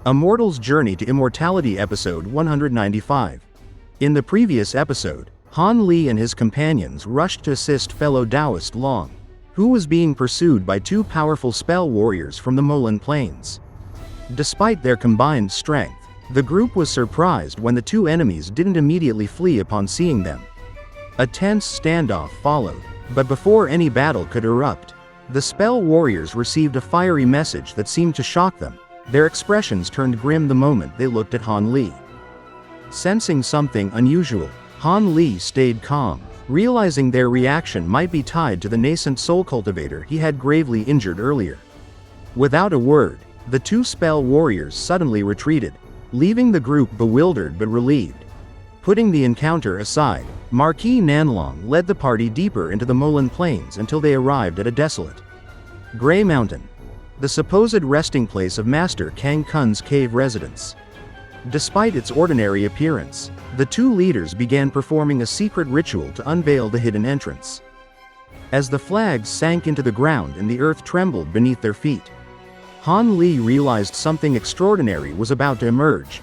A Mortal's Journey to Immortality episode 195. In the previous episode, Han Li and his companions rushed to assist Fellow Daoist Long, who was being pursued by two powerful spell warriors from the Moulan Plains. Despite their combined strength, the group was surprised when the two enemies didn't immediately flee upon seeing them. A tense standoff followed, but before any battle could erupt, the spell warriors received a fiery message that seemed to shock them. Their expressions turned grim the moment they looked at Han Li. Sensing something unusual, Han Li stayed calm, realizing their reaction might be tied to the Nascent Soul cultivator he had gravely injured earlier. Without a word, the two spell warriors suddenly retreated, leaving the group bewildered but relieved. Putting the encounter aside, Marquis Nanlong led the party deeper into the Moulan Plains until they arrived at a desolate Gray Mountain, the supposed resting place of Master Cang Kun's cave residence. Despite its ordinary appearance, the two leaders began performing a secret ritual to unveil the hidden entrance. As the flags sank into the ground and the earth trembled beneath their feet, Han Li realized something extraordinary was about to emerge.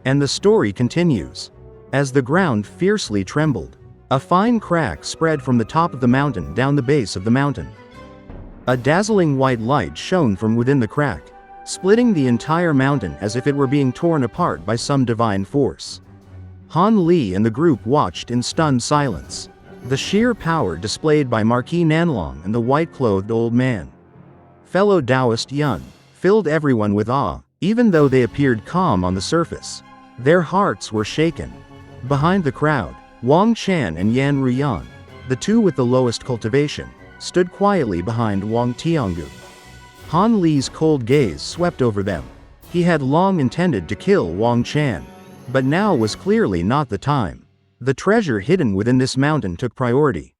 And the story continues. As the ground fiercely trembled, a fine crack spread from the top of the mountain down the base of the mountain. A dazzling white light shone from within the crack, splitting the entire mountain as if it were being torn apart by some divine force. Han Li and the group watched in stunned silence. The sheer power displayed by Marquis Nanlong and the white-clothed old man, Fellow Daoist Long, filled everyone with awe, even though they appeared calm on the surface. Their hearts were shaken. Behind the crowd, Wang Chan and Yan Ruyan, the two with the lowest cultivation, stood quietly behind Wang Tiangu. Han Li's cold gaze swept over them. He had long intended to kill Wang Chan, but now was clearly not the time. The treasure hidden within this mountain took priority.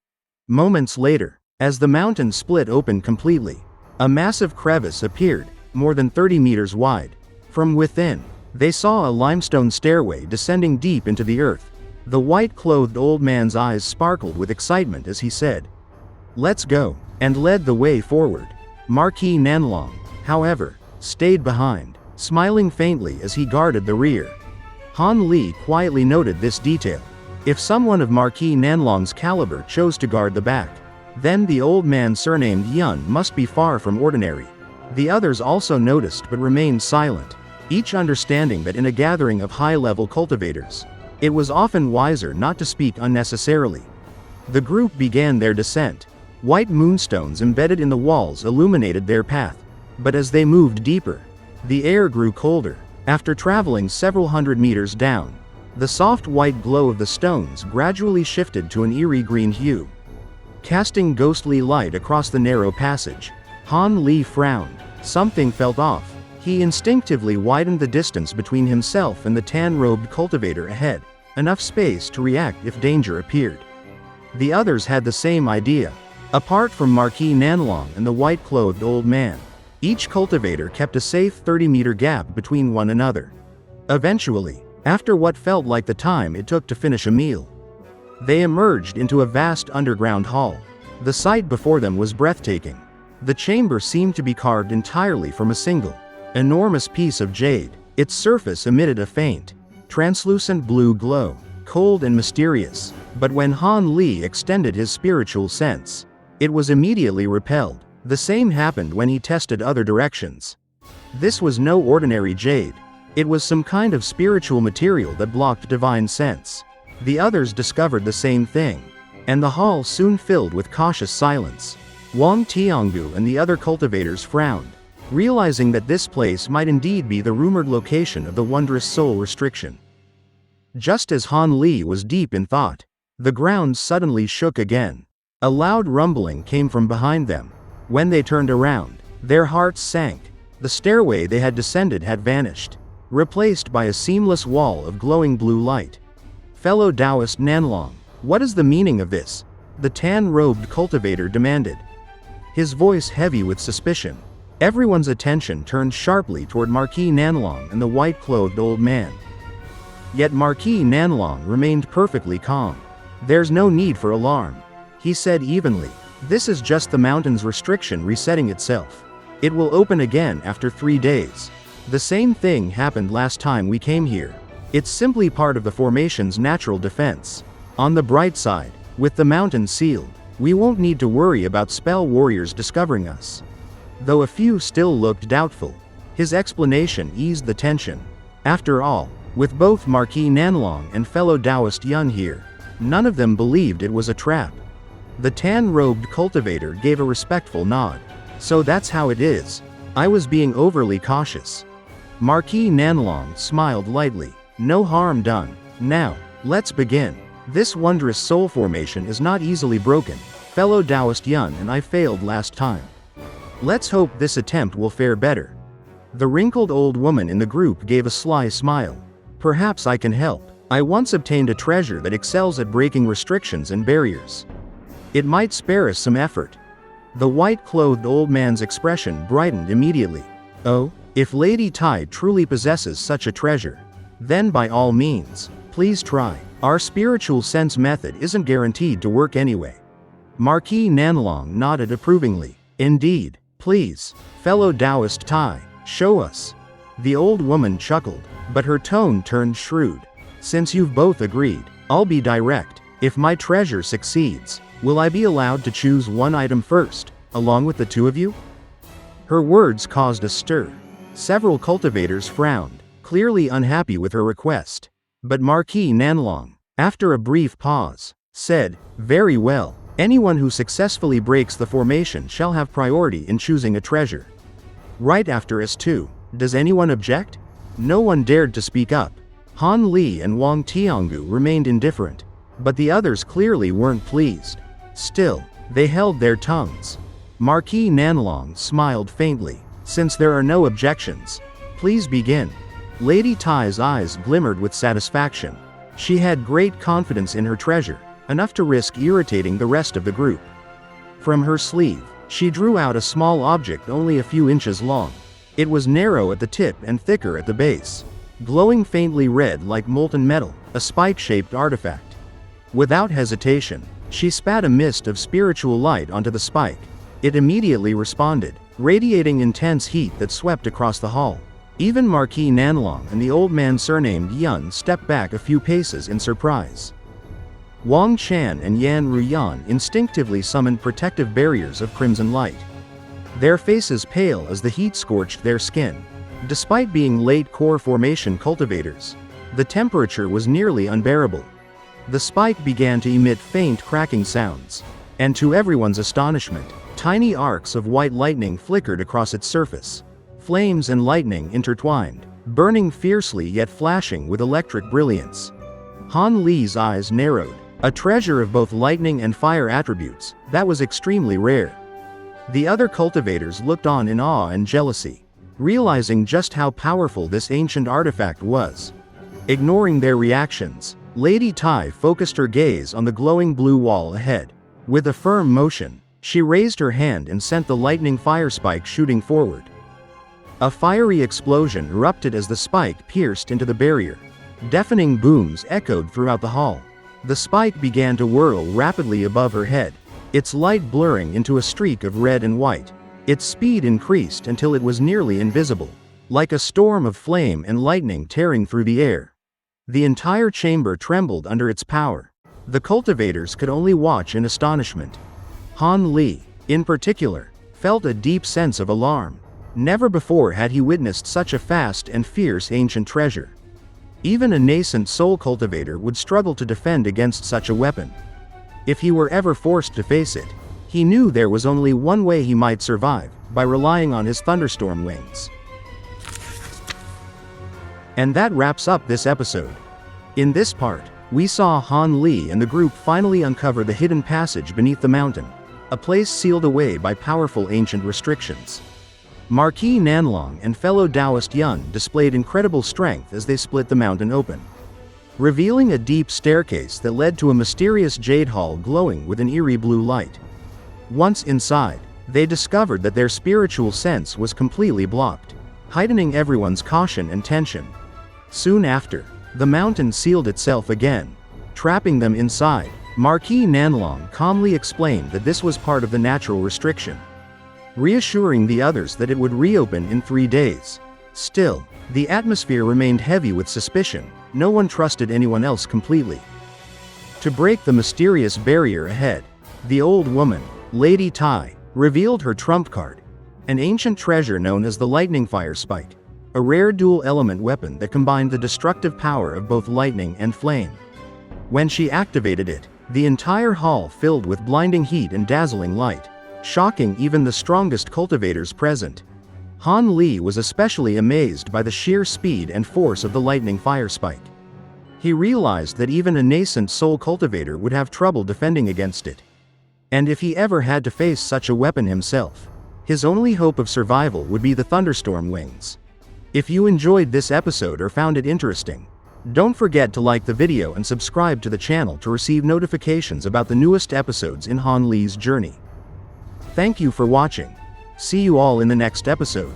Moments later, as the mountain split open completely, a massive crevice appeared, more than 30 meters wide. From within, they saw a limestone stairway descending deep into the earth. The white-clothed old man's eyes sparkled with excitement as he said, "Let's go," and led the way forward. Marquis Nanlong, however, stayed behind, smiling faintly as he guarded the rear. Han Li quietly noted this detail. If someone of Marquis Nanlong's caliber chose to guard the back, then the old man surnamed Yun must be far from ordinary. The others also noticed but remained silent, each understanding that in a gathering of high-level cultivators, it was often wiser not to speak unnecessarily. The group began their descent. White moonstones embedded in the walls illuminated their path, but as they moved deeper, the air grew colder. After traveling several hundred meters down, the soft white glow of the stones gradually shifted to an eerie green hue, casting ghostly light across the narrow passage. Han Li frowned. Something felt off. He instinctively widened the distance between himself and the tan-robed cultivator ahead, enough space to react if danger appeared. The others had the same idea. Apart from Marquis Nanlong and the white-clothed old man, each cultivator kept a safe 30-meter gap between one another. Eventually, after what felt like the time it took to finish a meal, they emerged into a vast underground hall. The sight before them was breathtaking. The chamber seemed to be carved entirely from a single, enormous piece of jade. Its surface emitted a faint, translucent blue glow, cold and mysterious, but when Han Li extended his spiritual sense, it was immediately repelled. The same happened when he tested other directions. This was no ordinary jade. It was some kind of spiritual material that blocked divine sense. The others discovered the same thing, and the hall soon filled with cautious silence. Wang Tiangu and the other cultivators frowned, realizing that this place might indeed be the rumored location of the wondrous soul restriction. Just as Han Li was deep in thought, the ground suddenly shook again. A loud rumbling came from behind them. When they turned around, their hearts sank. The stairway they had descended had vanished, replaced by a seamless wall of glowing blue light. Fellow Daoist Nanlong, what is the meaning of this? The tan-robed cultivator demanded, his voice heavy with suspicion. Everyone's attention turned sharply toward Marquis Nanlong and the white-clothed old man. Yet Marquis Nanlong remained perfectly calm. "There's no need for alarm," he said evenly. "This is just the mountain's restriction resetting itself. It will open again after 3 days. The same thing happened last time we came here. It's simply part of the formation's natural defense. On the bright side, with the mountain sealed, we won't need to worry about spell warriors discovering us. Though a few still looked doubtful, his explanation eased the tension. After all, with both Marquis Nanlong and Fellow Daoist Long here, none of them believed it was a trap. The tan-robed cultivator gave a respectful nod. So that's how it is. I was being overly cautious. Marquis Nanlong smiled lightly. No harm done. Now, let's begin. This wondrous soul formation is not easily broken. Fellow Daoist Long and I failed last time. Let's hope this attempt will fare better. The wrinkled old woman in the group gave a sly smile. Perhaps I can help. I once obtained a treasure that excels at breaking restrictions and barriers. It might spare us some effort. The white-clothed old man's expression brightened immediately. Oh, if Lady Tai truly possesses such a treasure, then by all means, please try. Our spiritual sense method isn't guaranteed to work anyway. Marquis Nanlong nodded approvingly. Indeed, please, Fellow Daoist Tai, show us. The old woman chuckled, but her tone turned shrewd. Since you've both agreed, I'll be direct. If my treasure succeeds, will I be allowed to choose one item first, along with the two of you? Her words caused a stir. Several cultivators frowned, clearly unhappy with her request. But Marquis Nanlong, after a brief pause, said, "Very well. Anyone who successfully breaks the formation shall have priority in choosing a treasure. Right after us too. Does anyone object?" No one dared to speak up. Han Li and Wang Tiangu remained indifferent, but the others clearly weren't pleased. Still, they held their tongues. Marquis Nanlong smiled faintly. "Since there are no objections, please begin." Lady Tai's eyes glimmered with satisfaction. She had great confidence in her treasure, enough to risk irritating the rest of the group. From her sleeve, she drew out a small object only a few inches long. It was narrow at the tip and thicker at the base, glowing faintly red like molten metal, a spike-shaped artifact. Without hesitation, she spat a mist of spiritual light onto the spike. It immediately responded, radiating intense heat that swept across the hall. Even Marquis Nanlong and the old man surnamed Yun stepped back a few paces in surprise. Wang Chan and Yan Ruyan instinctively summoned protective barriers of crimson light. Their faces pale as the heat scorched their skin. Despite being late core formation cultivators, the temperature was nearly unbearable. The spike began to emit faint cracking sounds, and to everyone's astonishment, tiny arcs of white lightning flickered across its surface. Flames and lightning intertwined, burning fiercely yet flashing with electric brilliance. Han Li's eyes narrowed. A treasure of both lightning and fire attributes, that was extremely rare. The other cultivators looked on in awe and jealousy, realizing just how powerful this ancient artifact was. Ignoring their reactions, Lady Tai focused her gaze on the glowing blue wall ahead. With a firm motion, she raised her hand and sent the lightning fire spike shooting forward. A fiery explosion erupted as the spike pierced into the barrier. Deafening booms echoed throughout the hall. The spike began to whirl rapidly above her head, its light blurring into a streak of red and white. Its speed increased until it was nearly invisible, like a storm of flame and lightning tearing through the air. The entire chamber trembled under its power. The cultivators could only watch in astonishment. Han Li, in particular, felt a deep sense of alarm. Never before had he witnessed such a fast and fierce ancient treasure. Even a nascent soul cultivator would struggle to defend against such a weapon. If he were ever forced to face it, he knew there was only one way he might survive, by relying on his thunderstorm wings. And that wraps up this episode. In this part, we saw Han Li and the group finally uncover the hidden passage beneath the mountain, a place sealed away by powerful ancient restrictions. Marquis Nanlong and Fellow Daoist Long displayed incredible strength as they split the mountain open, revealing a deep staircase that led to a mysterious jade hall glowing with an eerie blue light. Once inside, they discovered that their spiritual sense was completely blocked, heightening everyone's caution and tension. Soon after, the mountain sealed itself again, trapping them inside. Marquis Nanlong calmly explained that this was part of the natural restriction. reassuring the others that it would reopen in 3 days. Still, the atmosphere remained heavy with suspicion. No one trusted anyone else completely. To break the mysterious barrier ahead, the old woman, Lady Tai, revealed her trump card, an ancient treasure known as the lightning fire spike, a rare dual-element weapon that combined the destructive power of both lightning and flame. When she activated it, the entire hall filled with blinding heat and dazzling light, shocking even the strongest cultivators present. Han Li was especially amazed by the sheer speed and force of the lightning fire spike. He realized that even a nascent soul cultivator would have trouble defending against it. And if he ever had to face such a weapon himself, his only hope of survival would be the thunderstorm wings. If you enjoyed this episode or found it interesting, don't forget to like the video and subscribe to the channel to receive notifications about the newest episodes in Han Li's journey. Thank you for watching. See you all in the next episode.